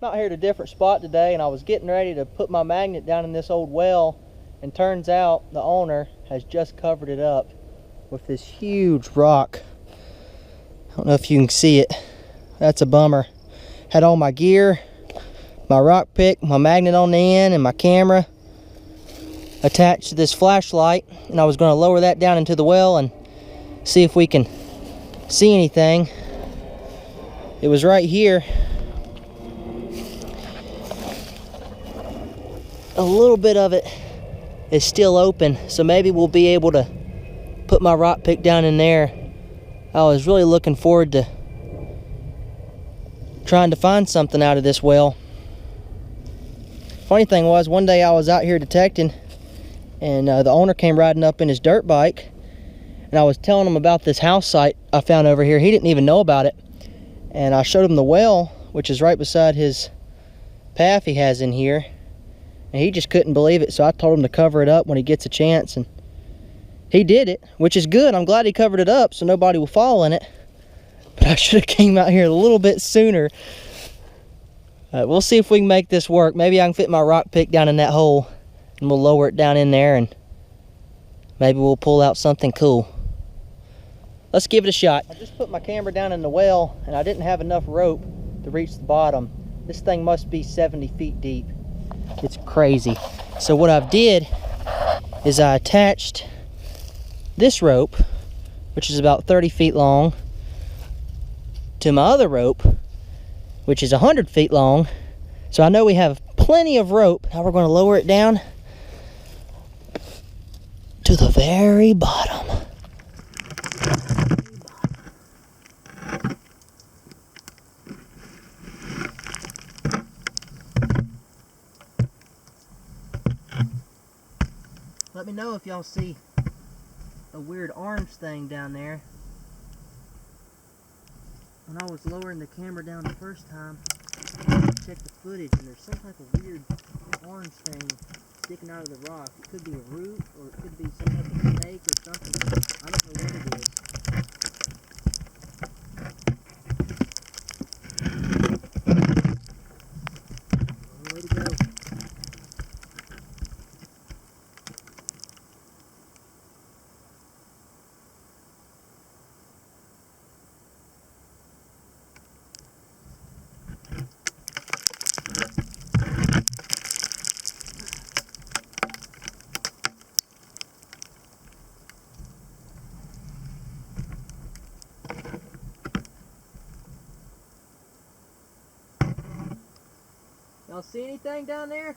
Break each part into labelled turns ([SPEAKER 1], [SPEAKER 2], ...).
[SPEAKER 1] I'm out here at a different spot today, and I was getting ready to put my magnet down in this old well, and turns out the owner has just covered it up with this huge rock. I don't know if you can see it. That's a bummer. Had all my gear, my rock pick, my magnet on the end, and my camera attached to this flashlight, and I was going to lower that down into the well and see if we can see anything. It was right here. A little bit of it is still open, so maybe we'll be able to put my rock pick down in there. I was really looking forward to trying to find something out of this well. Funny thing was, one day I was out here detecting, and the owner came riding up in his dirt bike, and I was telling him about this house site I found over here. He didn't even know about it, and I showed him the well, which is right beside his path he has in here, and he just couldn't believe it. So I told him to cover it up when he gets a chance, and he did it, which is good. I'm glad he covered it up so nobody will fall in it, but I should have came out here a little bit sooner. We'll see if we can make this work. Maybe I can fit my rock pick down in that hole, and we'll lower it down in there, and maybe we'll pull out something cool. Let's give it a shot. I just put my camera down in the well, and I didn't have enough rope to reach the bottom. This thing must be 70 feet deep. It's crazy. So what I've did is I attached this rope, which is about 30 feet long, to my other rope, which is 100 feet long. So I know we have plenty of rope. Now we're going to lower it down to the very bottom. Let me know if y'all see a weird orange thing down there. When I was lowering the camera down the first time, I checked the footage, and there's some type of weird orange thing sticking out of the rock. It could be a root, or it could be some type of snake or something. I don't know what it is. Way to go. Y'all see anything down there?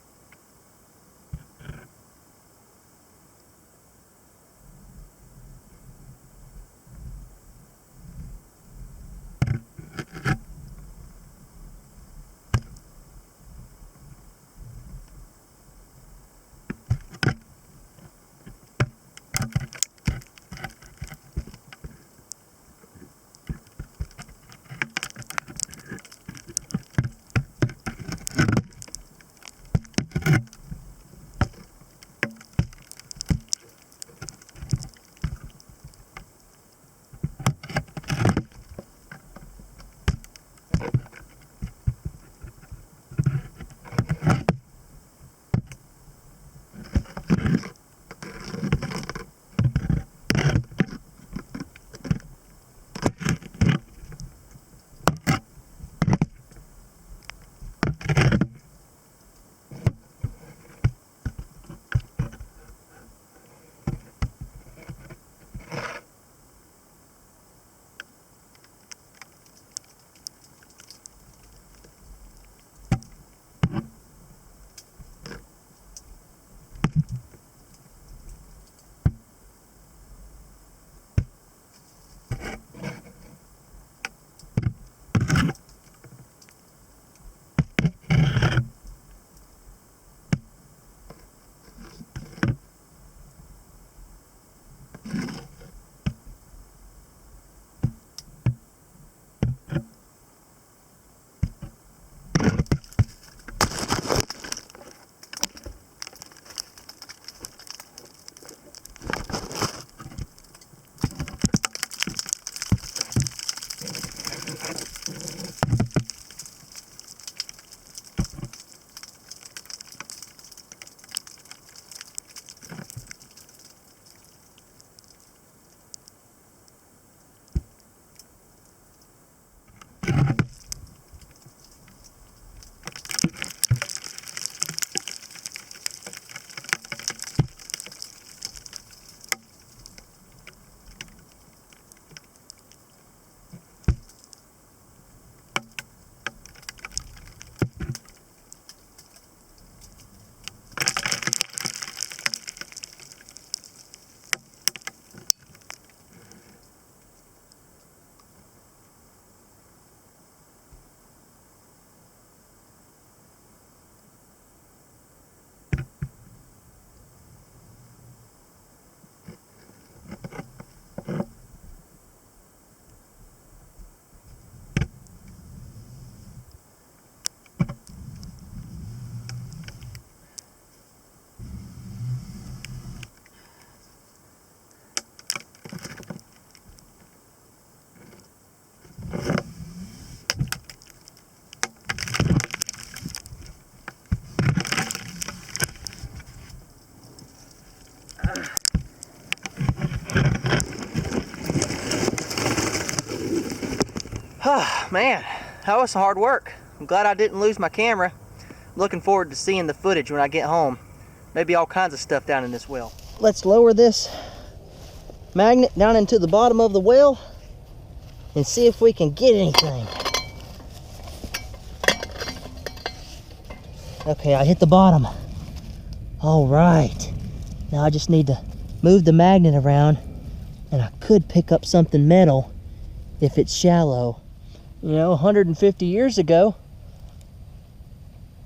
[SPEAKER 1] Man, that was hard work. I'm glad I didn't lose my camera. I'm looking forward to seeing the footage when I get home. Maybe all kinds of stuff down in this well. Let's lower this magnet down into the bottom of the well and see if we can get anything. Okay, I hit the bottom. All right. Now I just need to move the magnet around and I could pick up something metal if it's shallow. You know, 150 years ago,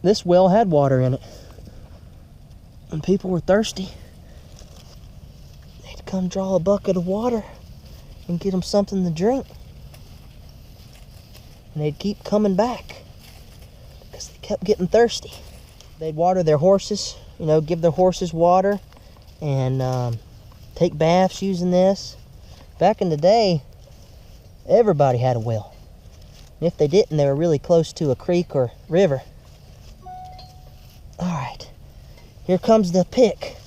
[SPEAKER 1] this well had water in it. When people were thirsty, they'd come draw a bucket of water and get them something to drink. And they'd keep coming back because they kept getting thirsty. They'd water their horses, you know, give their horses water and take baths using this. Back in the day, everybody had a well. And if they didn't, they were really close to a creek or river. All right, here comes the pick.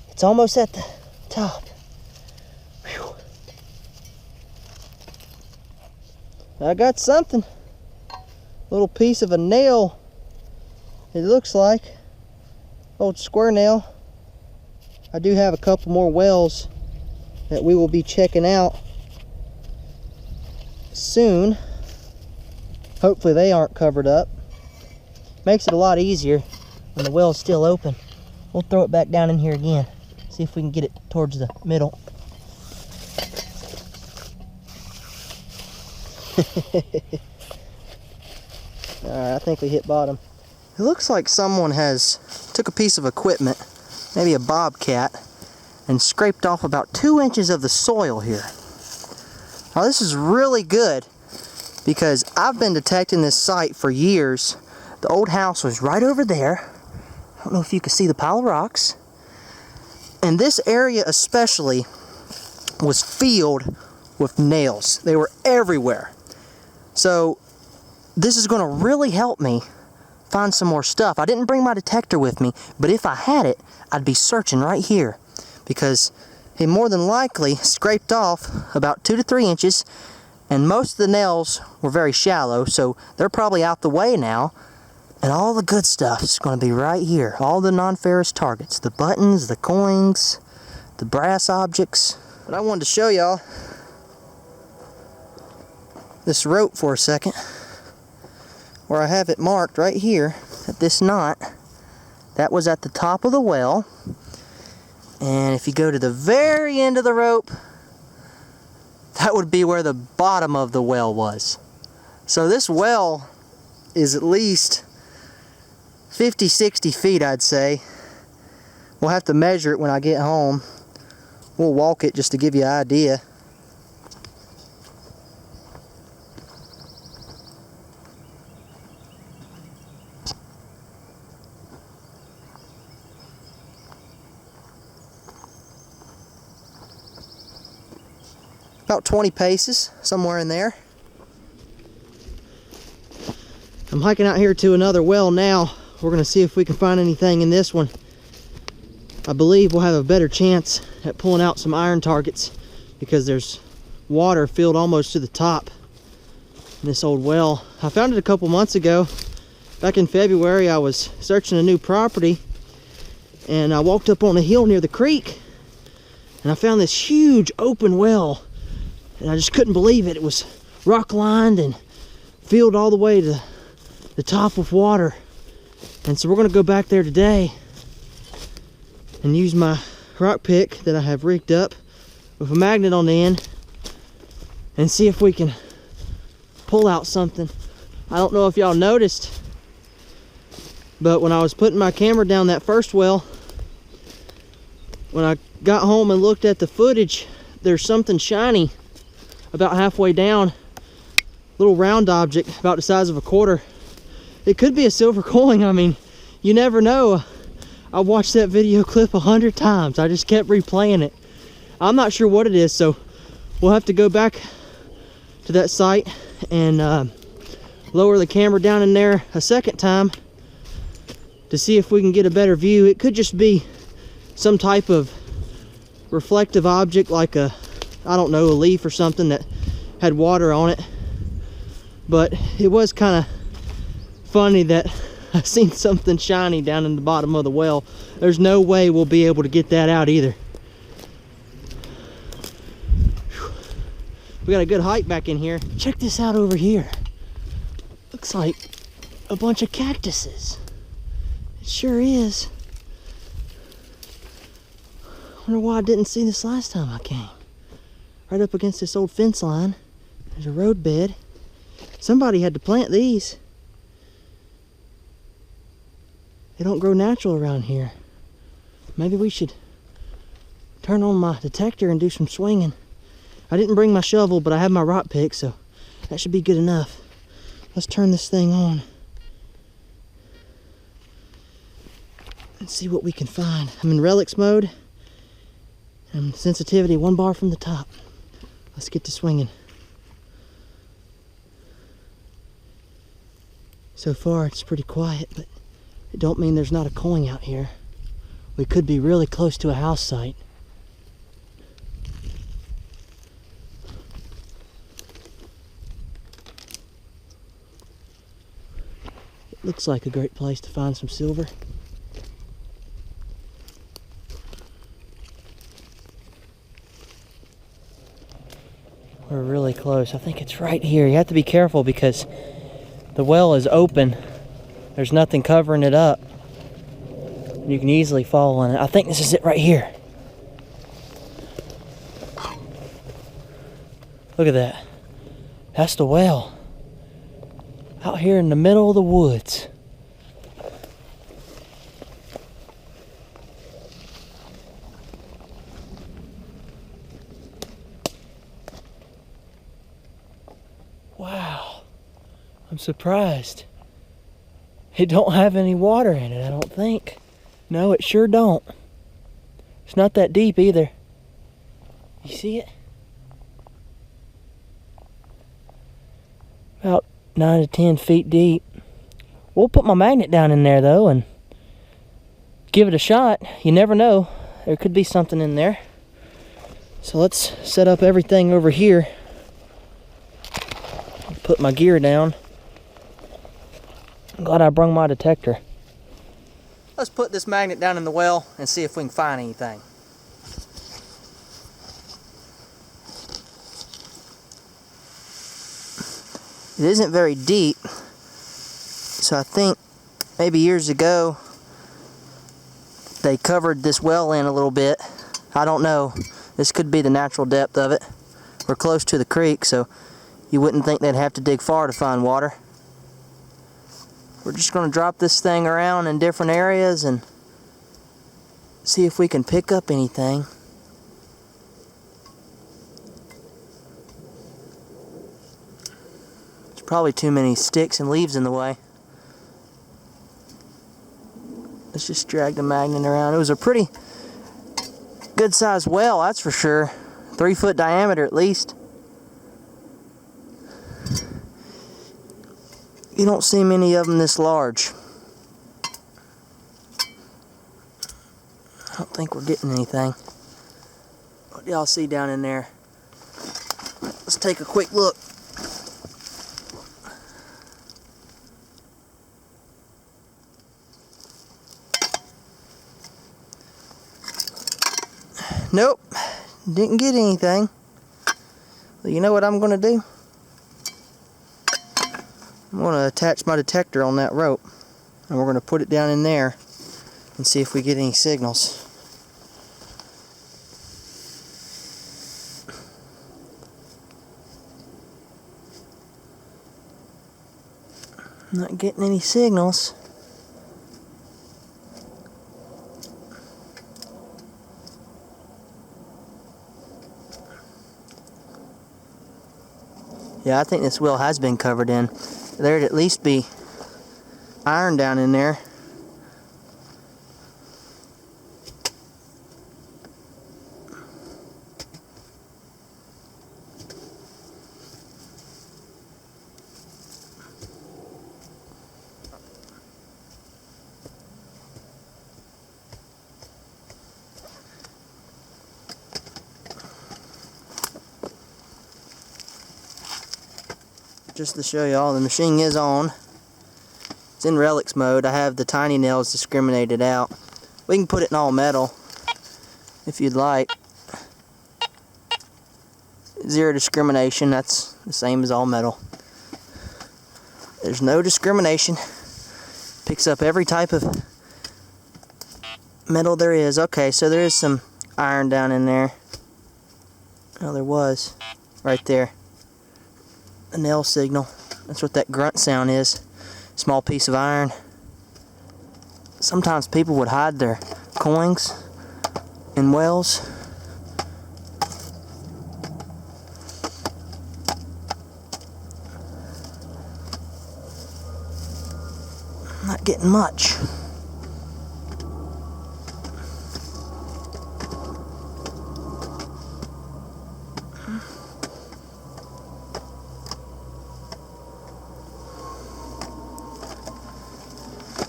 [SPEAKER 1] It's almost at the top. Whew. I got something. Little piece of a nail. It looks like old square nail. I do have a couple more wells that we will be checking out soon. Hopefully they aren't covered up. Makes it a lot easier when the well is still open. We'll throw it back down in here again. See if we can get it towards the middle. Alright, I think we hit bottom. It looks like someone took a piece of equipment, maybe a bobcat, and scraped off about 2 inches of the soil here. Now this is really good because I've been detecting this site for years. The old house was right over there. I don't know if you can see the pile of rocks. And this area especially was filled with nails. They were everywhere. So this is going to really help me find some more stuff. I didn't bring my detector with me, but if I had it, I'd be searching right here because he more than likely scraped off about 2 to 3 inches, and most of the nails were very shallow, so they're probably out the way now. And all the good stuff is going to be right here. All the non-ferrous targets. The buttons, the coins, the brass objects. But I wanted to show y'all this rope for a second, where I have it marked right here at this knot. That was at the top of the well. And if you go to the very end of the rope, that would be where the bottom of the well was. So this well is at least 50, 60 feet, I'd say. We'll have to measure it when I get home. We'll walk it just to give you an idea. About 20 paces, somewhere in there. I'm hiking out here to another well now. We're going to see if we can find anything in this one. I believe we'll have a better chance at pulling out some iron targets because there's water filled almost to the top in this old well. I found it a couple months ago. Back in February, I was searching a new property and I walked up on a hill near the creek and I found this huge open well. And I just couldn't believe it. It was rock lined and filled all the way to the top with water. And so we're going to go back there today and use my rock pick that I have rigged up with a magnet on the end and see if we can pull out something. I don't know if y'all noticed, but when I was putting my camera down that first well, when I got home and looked at the footage, there's something shiny about halfway down, little round object about the size of a quarter. It could be a silver coin. I mean, you never know. I watched that video clip 100 times. I just kept replaying it. I'm not sure what it is, so we'll have to go back to that site and lower the camera down in there a second time to see if we can get a better view. It could just be some type of reflective object like a, I don't know, a leaf or something that had water on it. But it was kind of funny that I seen something shiny down in the bottom of the well. There's no way we'll be able to get that out either. Whew. We got a good hike back in here. Check this out over here. Looks like a bunch of cactuses. It sure is. Wonder why I didn't see this last time I came. Right up against this old fence line, there's a road bed. Somebody had to plant these. They don't grow natural around here. Maybe we should turn on my detector and do some swinging. I didn't bring my shovel, but I have my rock pick, so that should be good enough. Let's turn this thing on and see what we can find. I'm in relics mode. And sensitivity 1 bar from the top. Let's get to swinging. So far it's pretty quiet, but it don't mean there's not a coin out here. We could be really close to a house site. It looks like a great place to find some silver. We're really close. I think it's right here. You have to be careful because the well is open. There's nothing covering it up. You can easily fall in it. I think this is it right here. Look at that. That's the well. Out here in the middle of the woods. Wow, I'm surprised. It don't have any water in it, I don't think. No, it sure don't. It's not that deep either. You see it? About 9 to 10 feet deep. We'll put my magnet down in there though and give it a shot. You never know. There could be something in there. So let's set up everything over here. Put my gear down. I'm glad I brung my detector. Let's put this magnet down in the well and see if we can find anything. It isn't very deep, so I think maybe years ago they covered this well in a little bit. I don't know. This could be the natural depth of it. We're close to the creek, so you wouldn't think they'd have to dig far to find water. We're just going to drop this thing around in different areas and see if we can pick up anything. There's probably too many sticks and leaves in the way. Let's just drag the magnet around. It was a pretty good sized well, that's for sure. 3-foot diameter at least. You don't see many of them this large. I don't think we're getting anything. What do y'all see down in there? Let's take a quick look. Nope, didn't get anything. Well, you know what I'm going to do? I'm going to attach my detector on that rope, and we're going to put it down in there and see if we get any signals. Not getting any signals. Yeah, I think this well has been covered in. There'd at least be iron down in there. just to show y'all, the machine is on. It's in relics mode. I have the tiny nails discriminated out. We can put it in all metal if you'd like. Zero discrimination, that's the same as all metal. There's no discrimination. Picks up every type of metal there is. Okay, so there is some iron down in there. Oh, there was. Right there. A nail signal. That's what that grunt sound is. Small piece of iron. Sometimes people would hide their coins in wells. Not getting much.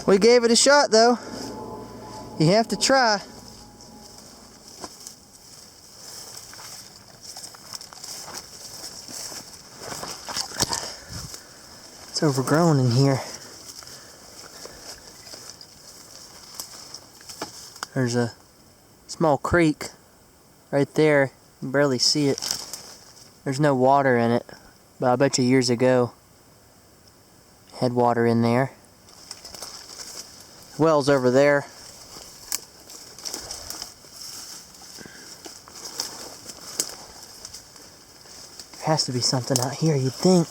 [SPEAKER 1] We gave it a shot though. You have to try. It's overgrown in here. There's a small creek right there. You can barely see it. There's no water in it, but I bet you years ago it had water in there. Well's over there. There has to be something out here, you'd think.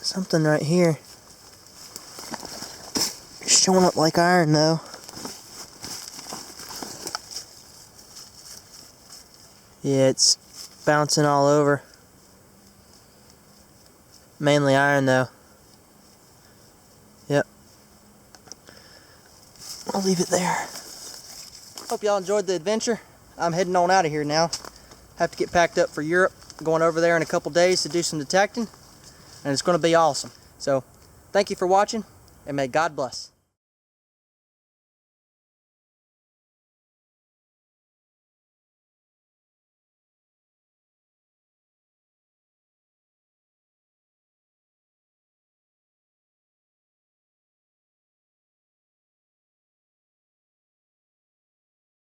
[SPEAKER 1] Something right here. It's showing up like iron though. Yeah, it's bouncing all over. Mainly iron though. Yep. I'll leave it there. Hope y'all enjoyed the adventure. I'm heading on out of here now. Have to get packed up for Europe. Going over there in a couple days to do some detecting. And it's going to be awesome. So, thank you for watching, and may God bless.